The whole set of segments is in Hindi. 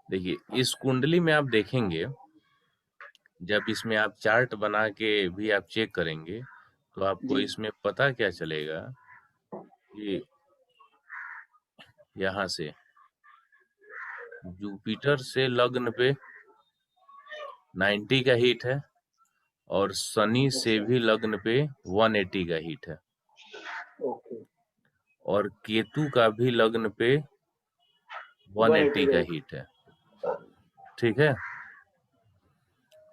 देखिए, इस कुंडली में आप देखेंगे, जब इसमें आप चार्ट बना के भी आप चेक करेंगे, तो आपको जी। इसमें पता क्या चलेगा कि यहाँ से जुपिटर से लग्न पे 90 का हीट है और शनि से अच्छा। भी लग्न पे 180 का हीट है ओके। और केतु का भी लग्न पे 180 180 का का हिट। हीट है। ठीक है,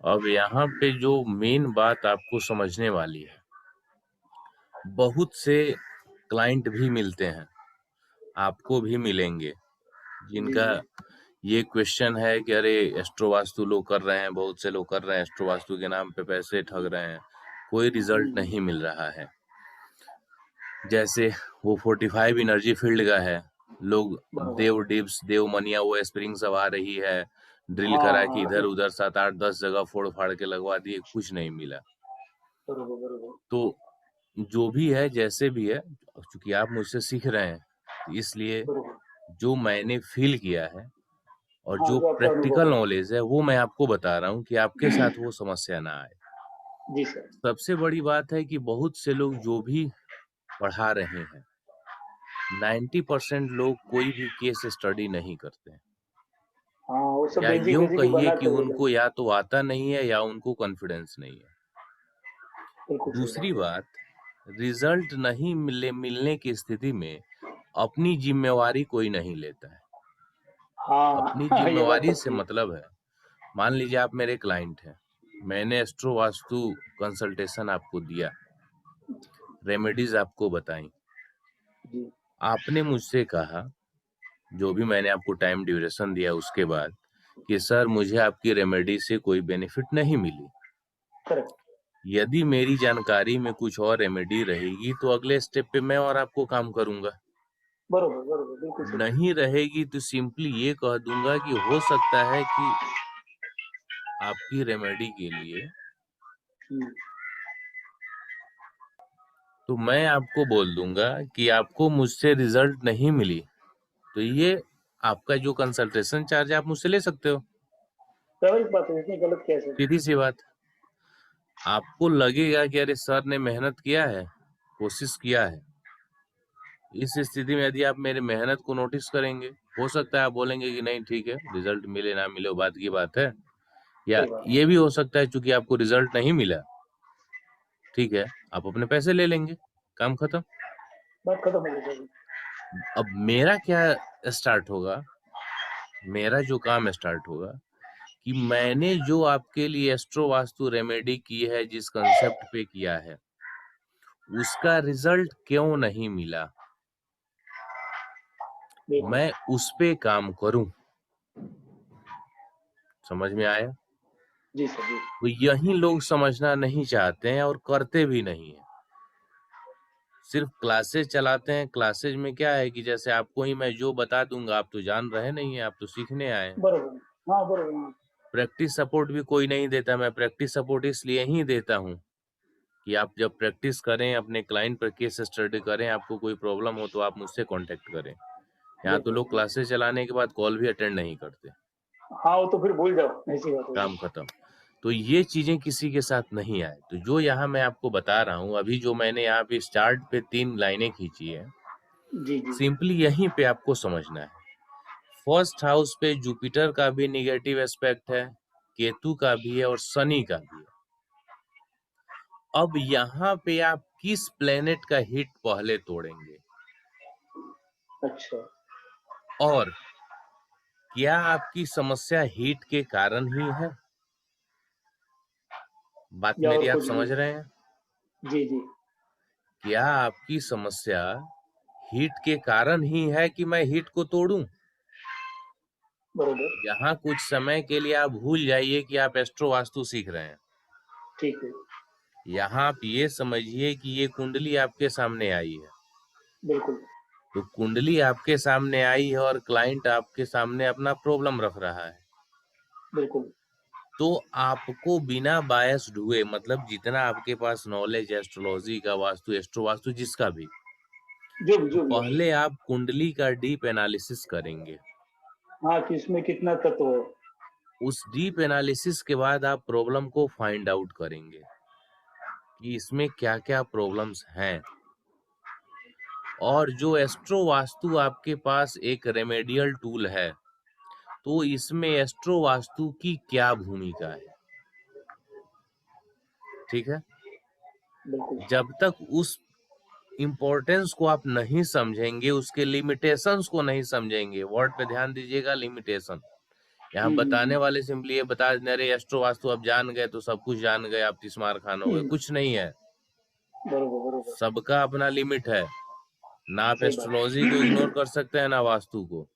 अब यहाँ पे जो मेन बात आपको समझने वाली है, बहुत से क्लाइंट भी मिलते हैं, आपको भी मिलेंगे, जी, जिनका जी। ये क्वेश्चन है कि अरे एस्ट्रो वास्तु लोग कर रहे हैं, बहुत से लोग कर रहे हैं, एस्ट्रो वास्तु के नाम पे पैसे ठग रहे हैं, कोई हुँ, रिजल्ट हुँ। नहीं मिल रहा है। जैसे वो 45 एनर्जी फील्ड का है, लोग बरोबर। देव डिप्स, देव मनिया, वो स्प्रिंग सब आ रही है, ड्रिल हाँ, करा के हाँ। इधर उधर 7 8 10 जगह फोड़ फाड़ के लगवा दिए, कुछ नहीं मिला। बरोबर, बरोबर। तो जो भी है, जैसे भी है, चूंकि आप मुझसे सीख रहे हैं, तो इसलिए बरोबर। जो मैंने फील किया है और हाँ, जो जो आपका प्रैक्टिकल अनुभव है। नॉलेज है, वो मैं आपको बता रहा हूँ कि आपके साथ वो समस्या ना आए। जी सर। सबसे बड़ी बात है कि बहुत से लोग जो भी पढ़ा रहे हैं, 90% लोग कोई भी केस स्टडी नहीं करते हैं, हाँ, वो सब या यूं बेसिक-बेसिक ही कहिए बना कि के दे उनको देंगे। या तो आता नहीं है या उनको कॉन्फिडेंस नहीं है। बिल्कुल सही दूसरी बात है। बात, रिजल्ट नहीं मिलने की स्थिति में अपनी जिम्मेवारी कोई नहीं लेता है। अपनी हाँ, ये बात जिम्मेवारी तो से सही है। मतलब है, मान लीजिए आप मेरे क्लाइंट हैं, मैंने एस्ट्रो वास्तु कंसल्टेशन आपको दिया, रेमेडीज आपको बताई, जी। आपने मुझसे कहा, जो भी मैंने आपको टाइम ड्यूरेशन दिया उसके बाद, कि सर मुझे आपकी रेमेडी से कोई बेनिफिट नहीं मिली। करेक्ट। यदि मेरी जानकारी में कुछ और रेमेडी रहेगी तो अगले स्टेप पे मैं और आपको काम करूंगा, बरोबर, बरोबर। बिल्कुल सही। नहीं रहेगी तो सिंपली ये कह दूंगा कि हो सकता है कि आपकी रेमेडी के लिए, हुँ। तो मैं आपको बोल दूंगा कि आपको मुझसे रिजल्ट नहीं मिली, तो ये आपका जो कंसल्टेशन चार्ज है आप मुझसे ले सकते हो। स्वाभाविक बात है, इसमें गलत कैसे? सीधी सी बात, आपको लगेगा कि अरे सर ने मेहनत किया है, कोशिश किया है। इस स्थिति में यदि आप मेरी मेहनत को नोटिस करेंगे, हो सकता है आप बोलेंगे कि नहीं ठीक है, रिजल्ट मिले ना मिले वो बात की बात है, या सही बात ये है। भी हो सकता है चूंकि आपको रिजल्ट नहीं मिला, ठीक है, आप अपने पैसे ले लेंगे, काम खत्म। बात खत्म हो गई सर। अब मेरा क्या स्टार्ट होगा, मेरा जो काम स्टार्ट होगा कि मैंने जो आपके लिए एस्ट्रो वास्तु रेमेडी की है, जिस कंसेप्ट पे किया है, उसका रिजल्ट क्यों नहीं मिला, बिल्कुल। मैं उस पे काम करूं। समझ में आया? जी सर, जी। तो यही लोग समझना नहीं चाहते हैं और करते भी नहीं है, सिर्फ क्लासेस चलाते हैं। क्लासेस में क्या है कि जैसे आपको ही मैं जो बता दूंगा, आप तो जान रहे नहीं है, आप तो सीखने आए हैं। बरोबर. हाँ, बरोबर. हाँ. प्रैक्टिस सपोर्ट भी कोई नहीं देता। मैं प्रैक्टिस सपोर्ट इसलिए ही देता हूँ कि आप जब प्रैक्टिस करें, अपने क्लाइंट पर केस स्टडी करें, आपको कोई प्रॉब्लम हो तो आप मुझसे कांटेक्ट करें। यहाँ तो बिल्कुल, लोग बिल्कुल. क्लासेस चलाने के बाद कॉल भी अटेंड नहीं करते, हाँ, वो तो फिर भूल जाओ, ऐसी बात होगी. काम खत्म। तो ये चीजें किसी के साथ नहीं आए। तो जो यहाँ मैं आपको बता रहा हूँ, अभी जो मैंने यहाँ पे स्टार्ट पे 3 लाइनें खींची है, जी, जी. सिंपली यहीं पे आपको समझना है। फर्स्ट हाउस पे जुपिटर का भी निगेटिव एस्पेक्ट है, केतु का भी है और शनि का भी है। अब यहाँ पे आप किस प्लेनेट का हिट पहले तोड़ेंगे, अच्छा. और क्या आपकी समस्या हीट के कारण ही है? बात या मेरी और आप कुछ भी. समझ रहे हैं? जी, जी. क्या आपकी समस्या हीट के कारण ही है कि मैं हीट को तोड़ूं? बरोबर. यहाँ कुछ समय के लिए आप भूल जाइए कि आप एस्ट्रो वास्तु सीख रहे हैं। ठीक है. यहाँ आप ये समझिए कि ये कुंडली आपके सामने आई है। बिल्कुल. तो कुंडली आपके सामने आई है और क्लाइंट आपके सामने अपना प्रॉब्लम रख रहा है। बिल्कुल. तो आपको बिना बायस्ड हुए, मतलब जितना आपके पास नॉलेज है एस्ट्रोलॉजी का, वास्तु, एस्ट्रो वास्तु, जिसका भी, जो भी तो जो भी है. पहले आप कुंडली का डीप एनालिसिस करेंगे। हाँ, कि इसमें कितना तत्व है। उस डीप एनालिसिस के बाद आप प्रॉब्लम को फाइंड आउट करेंगे कि इसमें क्या-क्या प्रॉब्लम्स हैं। और जो एस्ट्रो वास्तु आपके पास एक रेमेडियल टूल है, तो इसमें एस्ट्रो वास्तु की क्या भूमिका है, ठीक है? बिल्कुल। जब तक उस इम्पोर्टेंस को आप नहीं समझेंगे, उसके लिमिटेशंस को नहीं समझेंगे, वर्ड पे ध्यान दीजिएगा, लिमिटेशन। यहाँ बताने वाले सिंपली ये बता दें, अरे एस्ट्रो वास्तु आप जान गए तो सब कुछ जान गए, आप तिस्मार खान हो गए, हुँ, कुछ नहीं है। बरोबर, बरोबर। सबका अपना लिमिट है। ना आप सही बात एस्ट्रोलॉजी को है। इग्नोर कर सकते हैं, ना वास्तु को।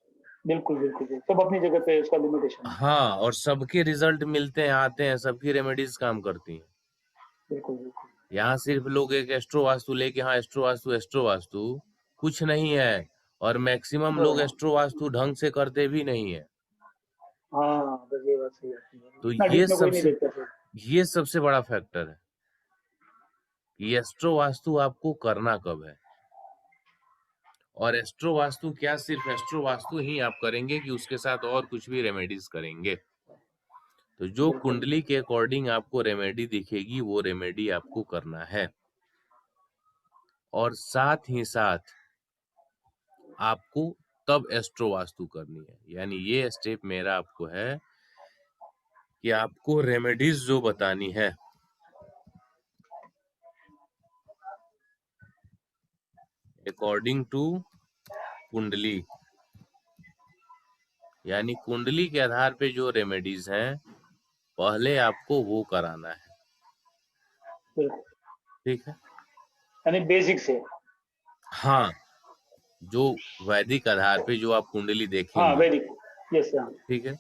बिल्कुल, बिल्कुल, बिल्कुल। सब अपनी जगह पे उसका लिमिटेशन है। हाँ, और सबके रिजल्ट मिलते हैं, आते हैं, सबकी रेमेडीज काम करती हैं। बिल्कुल, बिल्कुल। यहाँ सिर्फ लोग एक एस्ट्रो वास्तु लेके, हाँ एस्ट्रो वास्तु, एस्ट्रो वास्तु, कुछ नहीं है। और मैक्सिमम लोग बरोबर। एस्ट्रो वास्तु ढंग से करते भी नहीं है। हाँ, बस ये बात सही है। तो इतना डीप में कोई नहीं देखता फिर। ये सबसे बड़ा फैक्टर है कि एस्ट्रो वास्तु आपको करना कब है। और एस्ट्रो वास्तु क्या, सिर्फ एस्ट्रो वास्तु ही आप करेंगे कि उसके साथ और कुछ भी रेमेडीज करेंगे? तो जो बिल्कुल। कुंडली के अकॉर्डिंग आपको रेमेडी दिखेगी, वो रेमेडी आपको करना है। और साथ ही साथ आपको तब एस्ट्रो वास्तु करनी है। यानी ये स्टेप मेरा आपको है कि आपको रेमेडीज जो बतानी है, अकॉर्डिंग टू कुंडली, यानी कुंडली के आधार पे जो रेमेडीज हैं, पहले आपको वो कराना है, बिल्कुल। ठीक है? यानी बेसिक से। हाँ, जो वैदिक आधार पे जो आप कुंडली हाँ, देखेंगे, वैदिक। यस, हाँ। ठीक है?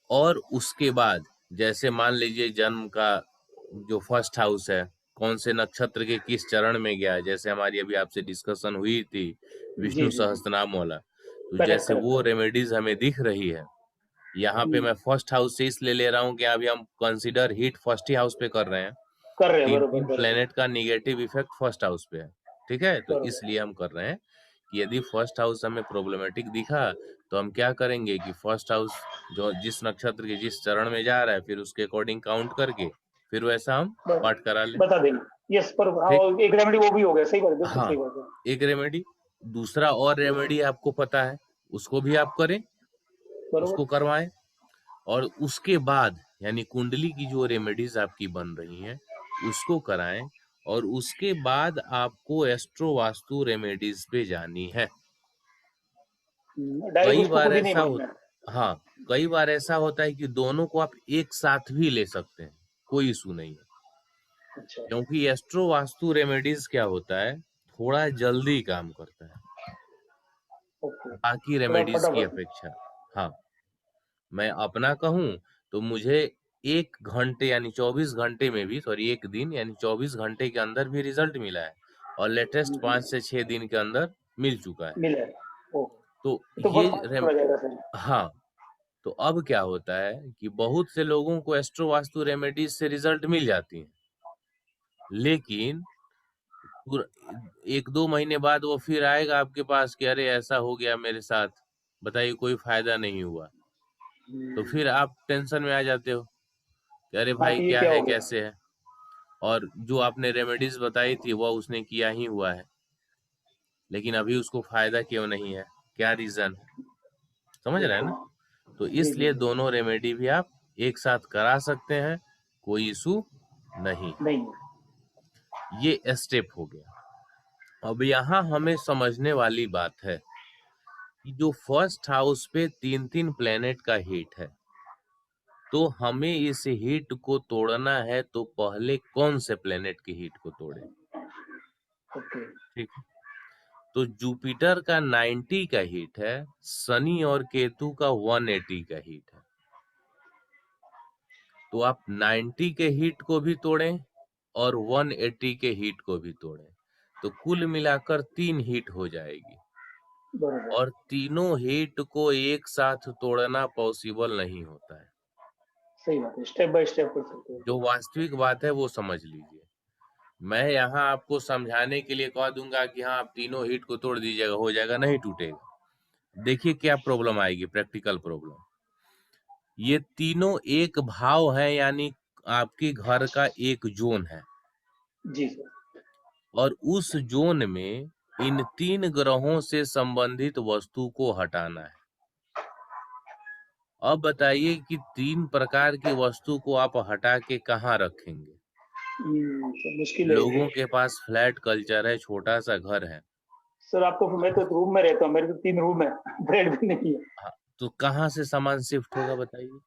और उसके बाद जैसे मान लीजिए जन्म का जो फर्स्ट हाउस है, कौन से नक्षत्र के किस चरण में गया है, जैसे हमारी अभी आपसे डिस्कशन हुई थी जी, विष्णु जी, जी। सहस्त्रनाम वाला, तो करेक्ट, जैसे करेक्ट, वो करेक्ट। रेमेडीज हमें दिख रही है। यहाँ पे हुँ, मैं फर्स्ट हाउस से इसलिए ले रहा हूँ कि अभी हम कंसीडर हीट फर्स्ट ही हाउस पे कर रहे हैं। कर रहे हैं, तीन बरोबर, तीन बरोबर, प्लेनेट का निगेटिव इफेक्ट फर्स्ट हाउस पे है, ठीक है? तो बरोबर। इसलिए हम कर रहे हैं कि यदि फर्स्ट हाउस हमें प्रॉब्लमेटिक दिखा, तो हम क्या करेंगे कि फर्स्ट हाउस जो जिस नक्षत्र के जिस चरण में जा रहा है, फिर उसके अकॉर्डिंग काउंट करके फिर वैसा हम ब पाठ करा लें, बता देंगे। यस, पर हाँ, ठीक? और एक रेमेडी वो भी हो गया, सही बात है, बिल्कुल हाँ, सही बात है। एक रेमेडी। दूसरा और रेमेडी आपको पता है, उसको भी आप करें, बरोबर? उसको करवाएं। और उसके बाद यानी कुंडली की जो रेमेडीज आपकी बन रही हैं, उसको कराएं। और उसके बाद आपको एस्ट्रो वास्तु रेमेडीज पे जानी है। डायरेक्ट कई उसको बार खुद ही नहीं ऐसा मानना है। होता, हाँ, कई बार ऐसा होता है कि दोनों को आप एक साथ भी ले सकते हैं, कोई इशू नहीं है। अच्छा, क्योंकि एस्ट्रो वास्तु रेमेडीज क्या होता है, थोड़ा जल्दी काम करता है ओके। बाकी थोड़ा रेमेडीज की फटाफट। अपेक्षा। हाँ, मैं अपना कहूँ तो मुझे 1 घंटे यानी 24 घंटे में भी, सॉरी 1 दिन यानी 24 घंटे के अंदर भी रिजल्ट मिला है। और लेटेस्ट 5 से 6 दिन के अंदर मिल चुका है। मिला है। ओह! तो ये तो ये बहुत फास्ट रेम पकड़ा जाएगा फिर। हाँ, तो अब क्या होता है कि बहुत से लोगों को एस्ट्रो वास्तु रेमेडीज से रिजल्ट मिल जाती है, लेकिन पूरा 1-2 महीने बाद वो फिर आएगा आपके पास कि अरे ऐसा हो गया मेरे साथ, बताइए कोई फायदा नहीं हुआ। तो हुँ। फिर आप टेंशन में आ जाते हो कि अरे हाँ, भाई कि ये क्या क्या है, हो गया? कैसे है? और जो आपने रेमेडीज बताई थी वह उसने किया ही हुआ है, लेकिन अभी उसको फायदा क्यों नहीं है? क्या रीजन है? समझ रहे हैं बिल्कुल। ना? तो जी, जी, इसलिए जी। दोनों रेमेडी भी आप एक साथ करा सकते हैं, कोई इशू नहीं है। नहीं है। ये स्टेप हो गया। अब यहाँ हमें समझने वाली बात है कि जो फर्स्ट हाउस पे 3-3 प्लेनेट का हीट है, तो हमें इस हीट को तोड़ना है, तो पहले कौन से प्लेनेट की हीट को तोड़े, ओके। ठीक है? तो जुपिटर का 90 का हीट है, शनि और केतु का 180 का हीट है। तो आप 90 के हीट को भी तोड़ें और 180 के हीट को भी तोड़ें, तो कुल मिलाकर 3 हीट हो जाएगी। बरोबर। और तीनों हीट को एक साथ तोड़ना पॉसिबल नहीं होता है। सही बात है। स्टेप बाय स्टेप कर सकते हैं। जो वास्तविक बात है वो समझ लीजिए। मैं यहाँ आपको समझाने के लिए कह दूंगा कि हाँ आप तीनों हीट को तोड़ दीजिएगा, हो जाएगा, नहीं टूटेगा। देखिए क्या प्रॉब्लम आएगी, प्रैक्टिकल प्रॉब्लम। ये तीनों एक भाव है, यानी आपके घर का एक जोन है, जी सर। और उस जोन में इन 3 ग्रहों से संबंधित वस्तु को हटाना है। अब बताइए कि 3 प्रकार की वस्तु को आप हटा के कहाँ रखेंगे? तो मुश्किल है ये। लोगों के पास फ्लैट कल्चर है, छोटा-सा घर है। सर आपको मैं तो रूम में रहता हूँ, मेरे तो 3 रूम है, बेड भी नहीं है। हाँ, तो कहाँ से सामान शिफ्ट होगा बताइए?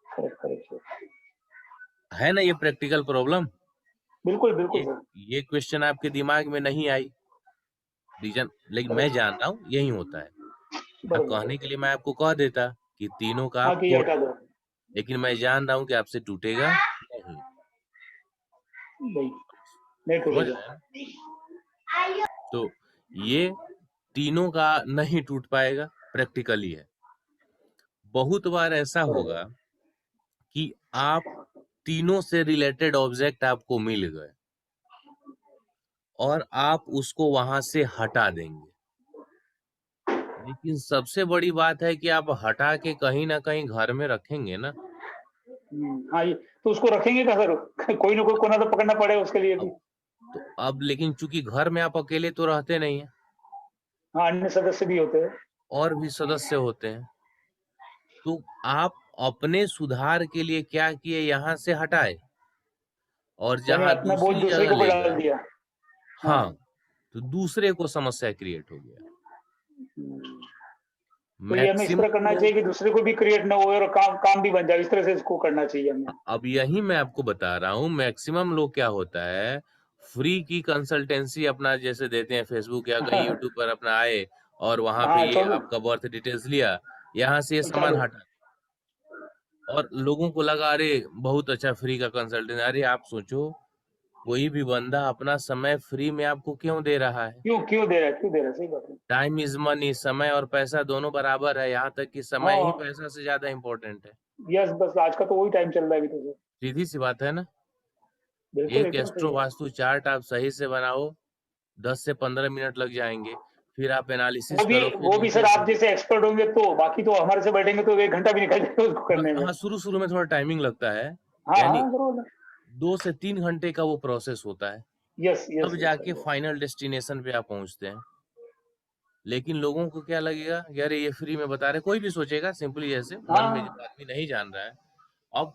Correct, correct sir. है ना ये प्रैक्टिकल प्रॉब्लम? बिल्कुल, बिल्कुल ये सर। ये क्वेश्चन आपके दिमाग में नहीं आई, रीज़न, लेकिन मैं करेक्ट, जान रहा हूँ यही होता है। बरोबर है कहने के लिए सर। मैं आपको कह देता कि तीनों का हाँ, आप कि ये तोड़, हटा दो। लेकिन मैं जान रहा हूँ कि आपसे टूटेगा नहीं। नहीं, नहीं समझ टूटेगा। रहे हैं? तो ये तीनों का नहीं टूट पाएगा, प्रैक्टिकली है। बहुत बार ऐसा बरोबर। होगा कि आप तीनों से रिलेटेड ऑब्जेक्ट आपको मिल गए और आप उसको वहां से हटा देंगे, लेकिन सबसे बड़ी बात है कि आप हटा के कहीं ना कहीं घर में रखेंगे ना। हाँ, ये तो उसको रखेंगे कहाँ सर? कोई ना कोई कोना तो पकड़ना पड़ेगा उसके लिए भी। अब अब लेकिन चूंकि घर में आप अकेले तो रहते नहीं हैं, हाँ, अन्य सदस्य भी होते हैं। और भी सदस्य होते हैं, तो आप अपने सुधार के लिए क्या किए, यहाँ से हटाए और यानी जहाँ अपना बोझ दूसरी दूसरे जगह के ऊपर ले डाल गए, दिया। हाँ। हाँ, तो दूसरे को समस्या क्रिएट हो गया। हम्म, तो ये हमें इस तरह मैक्सिमम करना चाहिए लोग, कि दूसरे को भी क्रिएट ना हो और काम काम भी बन जाए, इस तरह से इसको करना चाहिए हमें। अब यही मैं आपको बता रहा हूँ, मैक्सिमम लोग क्या होता है, फ्री की कंसल्टेंसी अपना जैसे देते हैं, फेसबुक या कहीं यूट्यूब पर अपना आए और वहां पे हाँ, ये छोड़ आपका बर्थ डिटेल्स लिया, यहाँ से ये पहुँचा सामान दो। हटा, और लोगों को लगा अरे बहुत अच्छा फ्री का कंसल्टेंट। अरे आप सोचो, कोई भी बंदा अपना समय फ्री में आपको क्यों दे रहा है? क्यों क्यों दे रहा है, क्यों दे रहा है? सही बात है। टाइम इज मनी, समय और पैसा दोनों बराबर है, यहाँ तक कि समय ही हाँ, पैसा से ज्यादा इम्पोर्टेंट है। यस, बस आज का तो वही टाइम चल रहा है अभी तो सर। सीधी सी बात है ना। बिल्कुल एक एकदम एस्ट्रो सही है। वास्तु चार्ट आप सही से बनाओ, 10 से 15 मिनट लग जाएंगे, फिर आप एनालिसिस करो, फिर वो भी सर नीचे आप से, जैसे एक्सपर्ट होंगे तो, बाकी तो हमारे से बैठेंगे तो 1 घंटा भी निकल जाएगा उसको बस करने में। हाँ, शुरू शुरू में थोड़ा टाइमिंग लगता है, हाँ, यानी हाँ, ज़रूर। 2 से 3 घंटे का वो प्रोसेस होता है, यस, यस, तब यस जाके सर, यस। फाइनल डेस्टिनेशन पे आप पहुंचते हैं। लेकिन लोगों को क्या लगेगा, यार ये फ्री में बता रहे, कोई भी सोचेगा सिंपली, जैसे मन में जो हाँ, आदमी नहीं जान रहा है, अब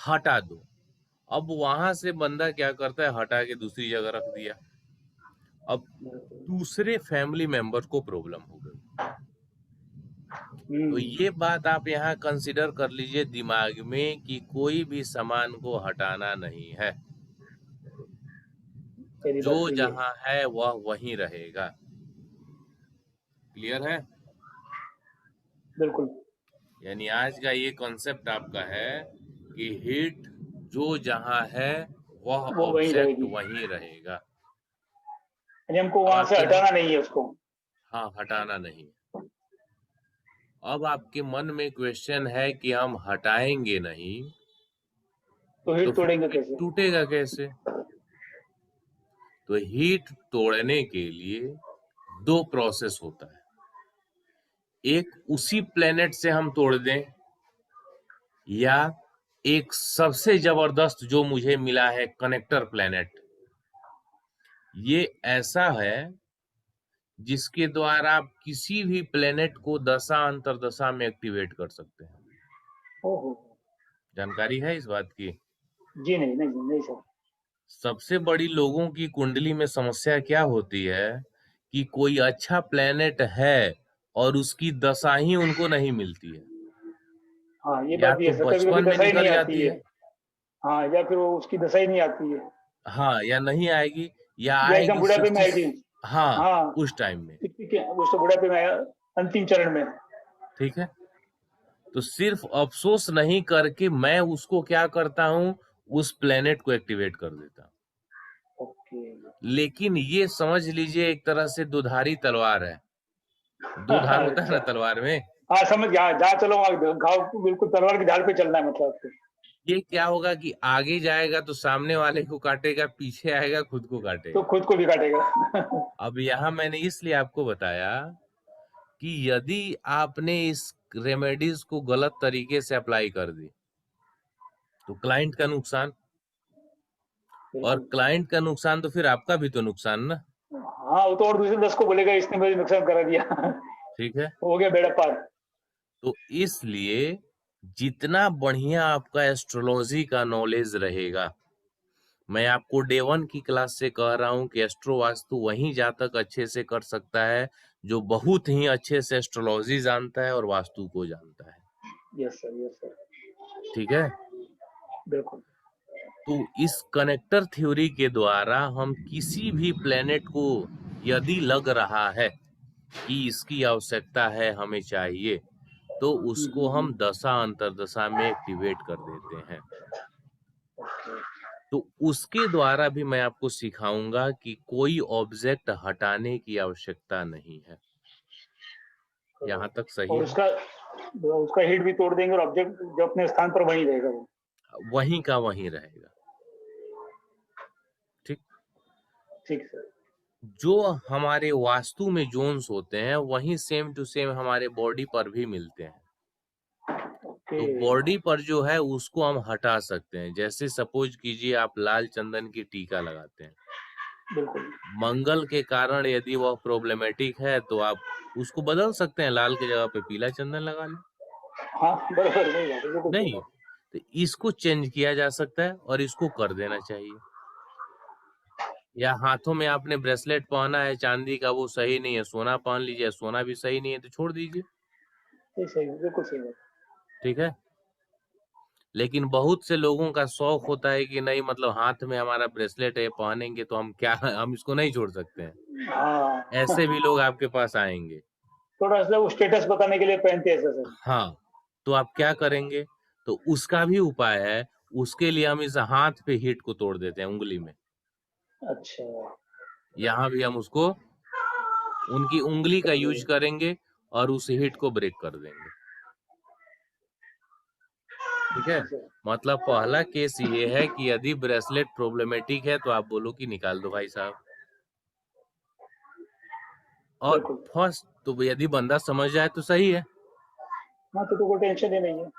हटा दो। अब वहां से बंदा क्या करता है, हटा के दूसरी जगह रख दिया, अब दूसरे फैमिली मेंबर को प्रॉब्लम हो गई। तो हुँ, ये बात आप यहाँ कंसिडर कर लीजिए दिमाग में कि कोई भी सामान को हटाना नहीं है, तेरी जो बात सही है। जहाँ है वह वहीं रहेगा। क्लियर है? बिल्कुल, यानी आज का ये कॉन्सेप्ट आपका है कि हीट जो जहाँ है वह वो वहीं ऑब्जेक्ट रहेगी। वहीं रहेगा। यानी हमको अब वहाँ से आपके मन, हटाना नहीं है उसको। हाँ, हटाना नहीं। अब आपके मन में क्वेश्चन है कि हम हटाएंगे नहीं, तो तो हीट फिर तोड़ेंगे हीट कैसे? टूटेगा कैसे? तो हीट तोड़ने के लिए 2 प्रोसेस होता है। एक उसी प्लेनेट से हम तोड़ दें, या एक सबसे जबरदस्त जो मुझे मिला है, कनेक्टर प्लेनेट, ये ऐसा है जिसके द्वारा आप किसी भी प्लेनेट को दशा अंतरदशा में एक्टिवेट कर सकते हैं। ओहो! जानकारी है इस बात की? जी नहीं, नहीं, नहीं सर। सबसे बड़ी लोगों की कुंडली में समस्या क्या होती है कि कोई अच्छा प्लेनेट है और उसकी दशा ही उनको नहीं मिलती है, हाँ, ये या बात भी तो है सर, कभी-कभी बचपन में दशा ही नहीं निकल आती जाती है। है, हाँ, या फिर वो उसकी दशा ही नहीं आती है, हाँ, या नहीं आएगी, या या एकदम आएगी बुढ़ापे में 60, आएगी। हाँ, हाँ, उस टाइम में। ठीक है, वो तो बुढ़ापे में आया, अंतिम चरण में। ठीक है, तो सिर्फ अफसोस नहीं करके मैं उसको क्या करता हूं, उस प्लेनेट को एक्टिवेट कर देता हूं। ओके। लेकिन ये समझ लीजिए एक तरह से दुधारी तलवार है। दो धार होता है ना अच्छा। तलवार में। हाँ, समझ गया, हाँ, जहाँ चलो वहाँ घाव बिल्कुल तलवार की ढाल पे चलना है मतलब आपको। ये क्या होगा कि आगे जाएगा तो सामने वाले को काटेगा, पीछे आएगा खुद को तो काटेगा। खुद को भी काटेगा। अब यहाँ मैंने इसलिए आपको बताया कि यदि आपने इस रेमेडीज को गलत तरीके से अप्लाई कर दी तो क्लाइंट का नुकसान, और बिल्कुल। क्लाइंट का नुकसान तो फिर आपका भी तो नुकसान ना। हाँ, वो तो और दूसरे 10 को बोलेगा इसने मुझे नुकसान करा दिया। ठीक है, हो गया बेड़ा पार। तो इसलिए जितना बढ़िया आपका एस्ट्रोलॉजी का नॉलेज रहेगा, मैं आपको डे 1 की क्लास से कह रहा हूं कि एस्ट्रो वास्तु वही जातक अच्छे से कर सकता है जो बहुत ही अच्छे से एस्ट्रोलॉजी जानता है और वास्तु को जानता है। Yes sir, yes sir. ठीक है, बिल्कुल। तो इस कनेक्टर थ्योरी के द्वारा हम किसी भी प्लेनेट को यदि लग रहा है कि इसकी आवश्यकता है, हमें चाहिए, तो उसको हम दशा अंतरदशा में एक्टिवेट कर देते हैं। ओके। तो उसके द्वारा भी मैं आपको सिखाऊंगा कि कोई ऑब्जेक्ट हटाने की आवश्यकता नहीं है। यहाँ तक सही और है? उसका हिट भी तोड़ देंगे और ऑब्जेक्ट जो अपने स्थान पर वहीं रहेगा वो। वहीं का वहीं रहेगा। ठीक, ठीक सर। जो हमारे वास्तु में जोन्स होते हैं वही सेम टू सेम हमारे बॉडी पर भी मिलते हैं। ओके। तो बॉडी पर जो है उसको हम हटा सकते हैं। जैसे सपोज कीजिए आप लाल चंदन की टीका लगाते हैं, बिल्कुल। मंगल के कारण यदि वह प्रॉब्लमेटिक है तो आप उसको बदल सकते हैं, लाल की जगह पे पीला चंदन लगा लें। हाँ, बराबर सही बात है, बिल्कुल सही नहीं, बात तो इसको चेंज किया जा सकता है और इसको कर देना चाहिए। या हाथों में आपने ब्रेसलेट पहना है चांदी का, वो सही नहीं है, सोना पहन लीजिए, सोना भी सही नहीं है तो छोड़ दीजिए। है। सही है, बिल्कुल सही बात ठीक है, लेकिन बहुत से लोगों का शौक होता है कि नहीं, मतलब हाथ में हमारा ब्रेसलेट है, पहनेंगे तो हम क्या हम इसको नहीं छोड़ सकते हैं। है। हाँ। ऐसे भी लोग आपके पास आएंगे। थोड़ा सा वो स्टेटस बताने के लिए पहनते हैं ऐसा सर। हाँ, तो आप क्या करेंगे? तो उसका भी उपाय है। उसके लिए हम इस हाथ पे हीट को तोड़ देते हैं, उंगली में। अच्छा। यहाँ भी हम उसको उनकी उंगली का यूज चलिए। करेंगे और उस हीट को ब्रेक कर देंगे। ठीक है, जी सर। मतलब पहला केस ये है कि यदि ब्रेसलेट प्रॉब्लमेटिक है तो आप बोलो कि निकाल दो भाई साहब। और बिल्कुल। फर्स्ट तो यदि बंदा समझ जाए तो सही है, हाँ, तो कोई टेंशन ही नहीं है।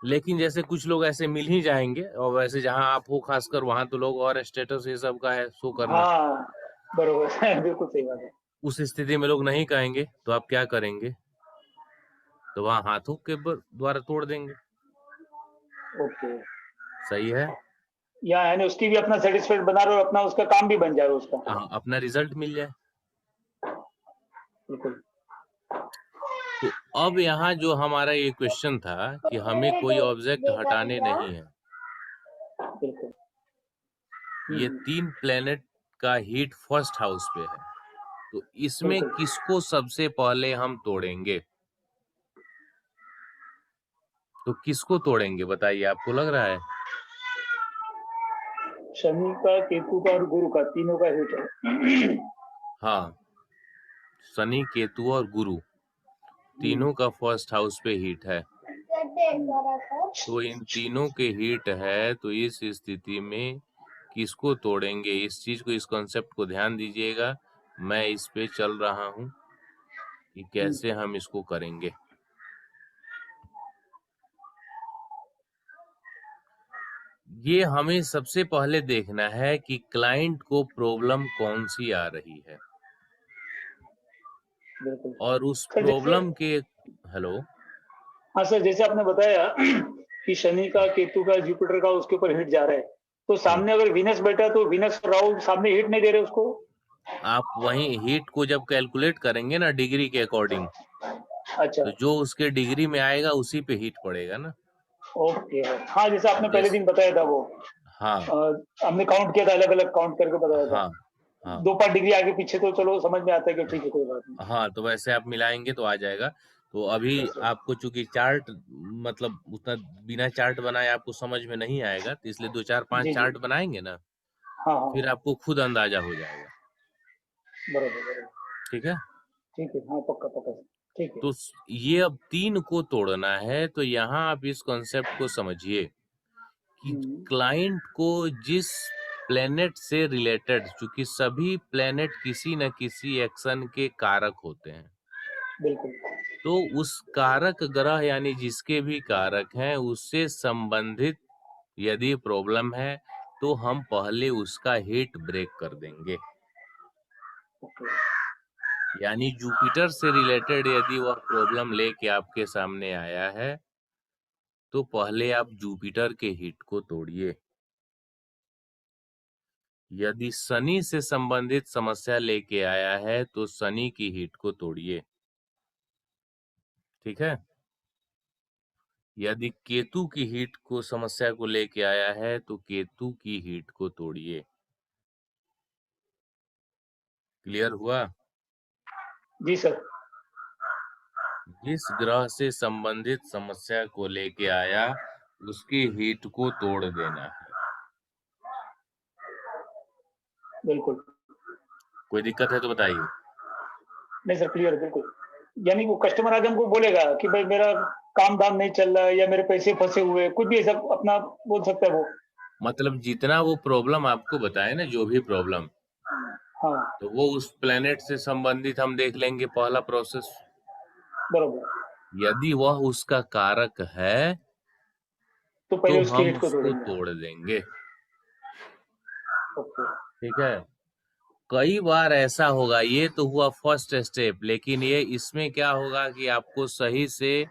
लेकिन जैसे कुछ लोग ऐसे मिल ही जाएंगे, और वैसे जहां आप हो खासकर वहां तो लोग और स्टेटस ये सब का है शो करना। हाँ, बरोबर। बिल्कुल सही बात है। उस स्थिति में लोग नहीं कहेंगे तो आप क्या करेंगे? तो वहां हाथों के द्वारा तोड़ देंगे। ओके। सही है, या यानी उसकी भी अपना सेटिस्फाइड बना रहे और अपना उसका काम भी बन जाए उसका। हाँ, अपना रिजल्ट मिल जाए। बिल्कुल। तो अब यहाँ जो हमारा ये क्वेश्चन था कि हमें कोई ऑब्जेक्ट हटाने नहीं है, बिल्कुल। ये 3 प्लेनेट का हीट फर्स्ट हाउस पे है, तो इसमें बिल्कुल। किसको सबसे पहले हम तोड़ेंगे? तो किसको तोड़ेंगे बताइए, आपको लग रहा है? शनि का, केतु का और गुरु का, तीनों का हिट है। हाँ, शनि, केतु और गुरु तीनों का फर्स्ट हाउस पे हीट है। तो इन तीनों के हीट है, तो इस स्थिति में किसको तोड़ेंगे? इस चीज को, इस कॉन्सेप्ट को ध्यान दीजिएगा। मैं इस पे चल रहा हूं कि कैसे हम इसको करेंगे। ये हमें सबसे पहले देखना है कि क्लाइंट को प्रॉब्लम कौन सी आ रही है, बिल्कुल। और उस सर जैसे, प्रॉब्लम के। हेलो। हाँ सर, जैसे आपने बताया कि शनि का, केतु का, जुपिटर का उसके ऊपर हिट जा रहा है, तो सामने अगर वीनस बैठा तो वीनस और राहु सामने हिट नहीं दे रहे उसको। आप वही हीट को जब कैलकुलेट करेंगे ना डिग्री के अकॉर्डिंग, अच्छा। तो जो उसके डिग्री में आएगा उसी पे हीट पड़ेगा ना। ओके। हाँ, जैसे आपने पहले जैसे, दिन बताया था वो, हाँ, हमने काउंट किया था, अलग अलग काउंट करके बताया था। हाँ, हाँ, 2 5 डिग्री आगे पीछे तो चलो समझ में आता है कि ठीक है, कोई बात नहीं। हाँ, तो वैसे आप मिलाएंगे तो आ जाएगा। तो अभी यस सर। आपको चूंकि चार्ट, मतलब उतना बिना चार्ट बनाए आपको समझ में नहीं आएगा, तो इसलिए 2 4 5 जी जी। चार्ट बनाएंगे ना, हाँ हाँ फिर हाँ। आपको खुद अंदाजा हो जाएगा। बराबर बराबर। ठीक है, ठीक है, हाँ, पक्का पक्का सर। ठीक है। तो ये अब 3 को तोड़ना है, तो यहाँ आप इस कॉन्सेप्ट को समझिए कि हम्म, क्लाइंट को जिस प्लेनेट से रिलेटेड, चूंकि सभी प्लेनेट किसी न किसी एक्शन के कारक होते हैं, बिल्कुल। तो उस कारक ग्रह यानी जिसके भी कारक हैं उससे संबंधित यदि प्रॉब्लम है तो हम पहले उसका हीट ब्रेक कर देंगे। ओके। यानी जुपिटर से रिलेटेड यदि वह प्रॉब्लम लेके आपके सामने आया है तो पहले आप जुपिटर के हीट को तोड़िए। यदि शनि से संबंधित समस्या लेके आया है तो शनि की हीट को तोड़िए। ठीक है। यदि केतु की हीट को समस्या को लेके आया है तो केतु की हीट को तोड़िए। क्लियर हुआ? जी सर। जिस ग्रह से संबंधित समस्या को लेके आया उसकी हीट को तोड़ देना है। बिल्कुल। कोई दिक्कत है तो बताइए। नहीं सर, क्लियर है बिल्कुल। यानी वो कस्टमर आके हमको बोलेगा कि भाई मेरा काम धाम नहीं चल रहा है या मेरे पैसे फंसे हुए हैं, कुछ भी ऐसा अपना बोल सकता है वो। मतलब जितना वो प्रॉब्लम आपको बताए ना, जो भी प्रॉब्लम, हाँ, तो वो उस प्लेनेट से संबंधित हम देख लेंगे पहला प्रोसेस। बरोबर। यदि वह उसका कारक है तो तो पहले उसकी हम हिट को उसको तोड़ेंगे। तोड़ देंगे। ओके। ठीक है। कई बार ऐसा होगा, ये तो हुआ फर्स्ट स्टेप, लेकिन ये इसमें क्या होगा कि आपको सही से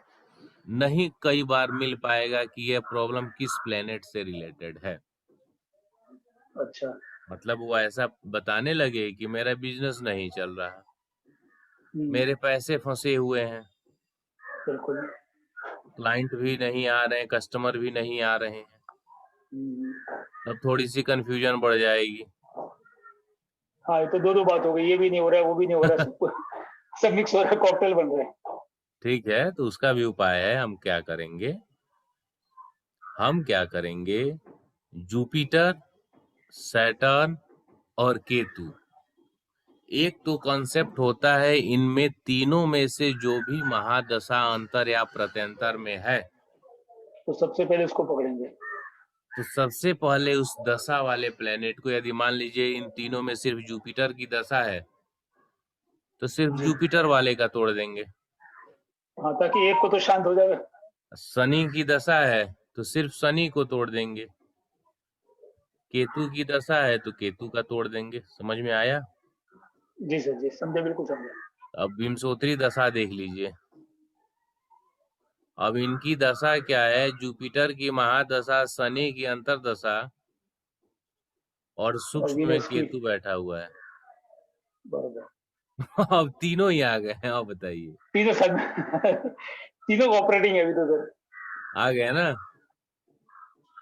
नहीं कई बार मिल पाएगा कि ये प्रॉब्लम किस प्लेनेट से रिलेटेड है। अच्छा। मतलब वो ऐसा बताने लगे कि मेरा बिजनेस नहीं चल रहा, मेरे पैसे फंसे हुए हैं, बिल्कुल। क्लाइंट भी नहीं आ रहे हैं, कस्टमर भी नहीं आ रहे हैं, तब थोड़ी सी कंफ्यूजन बढ़ जाएगी। हाँ, ये तो दो दो बात हो गई, ये भी नहीं हो रहा है, वो भी नहीं हो रहा है, सब मिक्स हो रहा है, कॉकटेल बन रहा है। ठीक है, तो उसका भी उपाय है। हम क्या करेंगे, जुपिटर, सैटर्न और केतु, एक तो कॉन्सेप्ट होता है, इनमें तीनों में से जो भी महादशा अंतर या प्रत्यंतर में है तो सबसे पहले उसको पकड़ेंगे। तो सबसे पहले उस दशा वाले प्लेनेट को, यदि मान लीजिए इन तीनों में सिर्फ जुपिटर की दशा है तो सिर्फ जी। जुपिटर वाले का तोड़ देंगे। हाँ, ताकि एक को तो शांत हो जाए। शनि की दशा है तो सिर्फ शनि को तोड़ देंगे। केतु की दशा है तो केतु का तोड़ देंगे। समझ में आया? जी सर, जी समझे, बिल्कुल समझे। अब विंशोत्तरी दशा देख लीजिए। अब इनकी दशा क्या है, जुपिटर की महादशा, शनि की अंतरदशा और और सूक्ष्म में वीनस की। केतु बैठा हुआ है। बराबर। अब तीनों ही आ गए हैं। अब बताइए, तीनों सब तीनों ऑपरेटिंग है अभी तो सर। आ गए ना?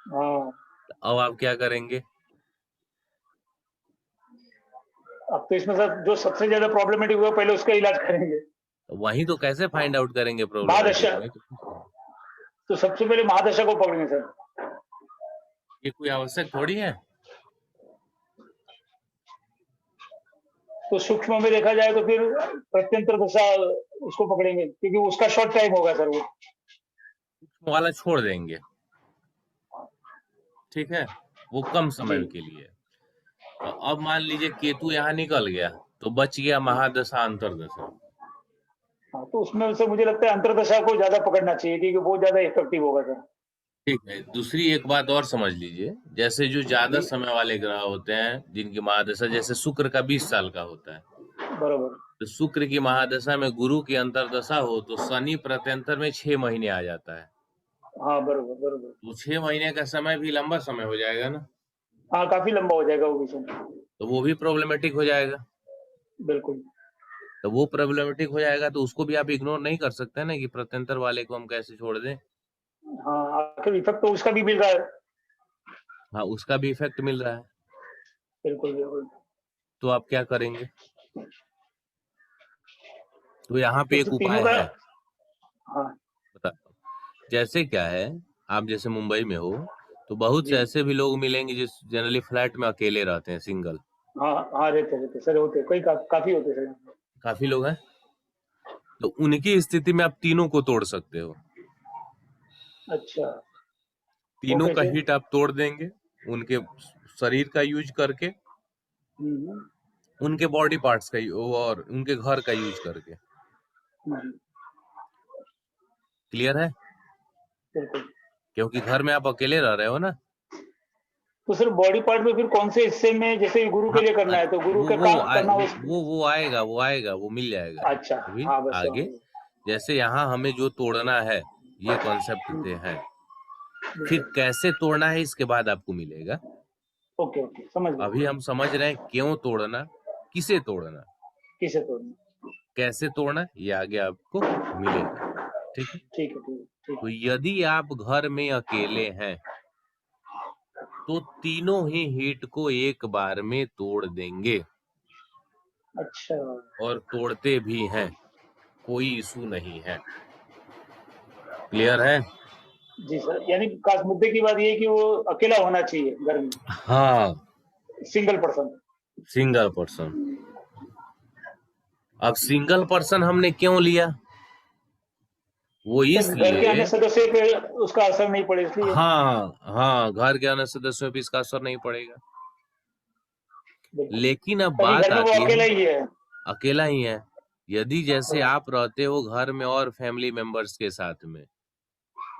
हाँ। अब आप क्या करेंगे? अब तो इसमें सर जो सबसे ज्यादा प्रॉब्लमेटिक हुआ पहले उसका इलाज करेंगे। वही तो कैसे फाइंड आउट करेंगे प्रॉब्लमेटिक, महादशा। में तो पूछ रहा हूं। तो सबसे पहले महादशा को पकड़ेंगे सर। ये कोई आवश्यक थोड़ी है। तो सूक्ष्म में देखा जाए तो फिर प्रत्यंतर दशा उसको पकड़ेंगे, क्योंकि उसका शॉर्ट टाइम होगा सर वो। सूक्ष्म वाला छोड़ देंगे। ठीक है, वो कम जी। समय के लिए। तो अब मान लीजिए केतु यहाँ निकल गया तो बच गया महादशा अंतरदशा। हाँ, तो उसमें से मुझे लगता है अंतरदशा को ज्यादा पकड़ना चाहिए, क्योंकि वो ज्यादा इफेक्टिव होगा सर। ठीक है, दूसरी एक बात और समझ लीजिए, जैसे जो ज्यादा जी। समय वाले ग्रह होते हैं जिनकी महादशा, जैसे शुक्र का 20 साल का होता है, बरोबर। तो शुक्र की महादशा में गुरु की अंतरदशा हो तो शनि प्रत्यंतर में 6 महीने आ जाता है। हाँ, बरोबर बरोबर। तो 6 महीने का समय भी लंबा समय हो जाएगा ना, हाँ, काफी लंबा हो जाएगा वो भी सर। तो वो भी प्रॉब्लमेटिक हो जाएगा। बिल्कुल। तो वो प्रॉब्लमेटिक हो जाएगा तो उसको भी आप इग्नोर नहीं कर सकते ना कि प्रत्यंतर वाले को हम कैसे छोड़ दें। हाँ, आखिर इफेक्ट तो उसका भी मिल रहा है। हाँ, उसका भी इफेक्ट मिल रहा है। बिल्कुल बिल्कुल। तो आप क्या करेंगे? तो यहाँ पे एक तो तीनों उपाय का। है, हाँ। बता। जैसे क्या है, आप जैसे मुंबई में हो तो बहुत से जी। ऐसे भी लोग मिलेंगे जो जनरली फ्लैट में अकेले रहते हैं, सिंगल। हाँ हाँ, रहते रहते सर, होते कोई काफी होते सर। काफी लोग हैं। तो उनकी स्थिति में आप तीनों को तोड़ सकते हो। अच्छा। वो तीनों का कैसे? हिट आप तोड़ देंगे उनके शरीर का यूज करके, हम्म। उनके बॉडी पार्ट्स का और उनके घर का यूज करके। हम्म, क्लियर है? बिल्कुल। क्योंकि घर में आप अकेले रह रहे हो ना। तो सिर्फ बॉडी पार्ट में फिर कौन से हिस्से में, जैसे गुरु के हाँ, लिए करना है तो गुरु का काम करना हो। वो आएगा, वो आएगा, वो मिल जाएगा अच्छा, अभी हाँ बस आगे। जैसे यहाँ हमें जो तोड़ना है, ये कॉन्सेप्ट हम्म, पे है। फिर बिल्कुल। कैसे तोड़ना है इसके बाद आपको मिलेगा। ओके ओके, समझ गया। अभी हम समझ रहे हैं क्यों तोड़ना, किसे तोड़ना, किसे तोड़ना। कैसे तोड़ना, ये आगे आपको मिलेगा। ठीक है। ठीक है, ठीक है, ठीक तो यदि आप घर में अकेले हैं तो तीनों ही हिट को एक बार में तोड़ देंगे, है। अच्छा। और तोड़ते भी हैं, कोई इशू नहीं है। क्लियर है? जी सर, यानी खास मुद्दे की बात ये है कि वो अकेला होना चाहिए घर में, हाँ, सिंगल पर्सन। Single person. अब सिंगल पर्सन हमने क्यों लिया, वो घर के अन्य इसलिए, सदस्य पे उसका असर नहीं पड़े इसलिए। हाँ हाँ, घर के अन्य सदस्यों पे इसका असर नहीं पड़ेगा। बिल्कुल। लेकिन अब तभी बात घर में वो आती है, अकेला ही है। अकेला ही है। यदि जैसे बरोबर आप रहते हो घर में और फैमिली मेंबर्स के साथ में,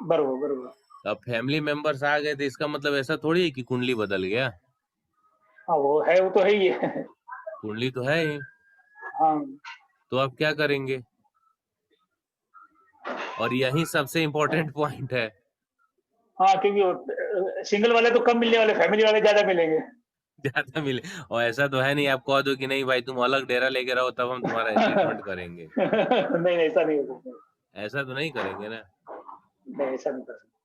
बरोबर बरोबर। अब फैमिली मेंबर्स आ गए तो इसका मतलब ऐसा थोड़ी है कि कुंडली बदल गया। हाँ वो है, वो तो है ही है। कुंडली तो है ही। हाँ तो आप क्या करेंगे, और यही सबसे इम्पोर्टेंट पॉइंट है। हाँ, क्योंकि सिंगल वाले तो कम मिलने वाले, फैमिली वाले ज्यादा मिलेंगे। ज्यादा मिले। और ऐसा तो है नहीं आप कह दो कि नहीं भाई तुम अलग डेरा लेके रहो तब हम तुम्हारा ट्रीटमेंट करेंगे। नहीं नहीं, ऐसा नहीं हो सकता। ऐसा तो नहीं करेंगे ना। नहीं, ऐसा नहीं कर सकते।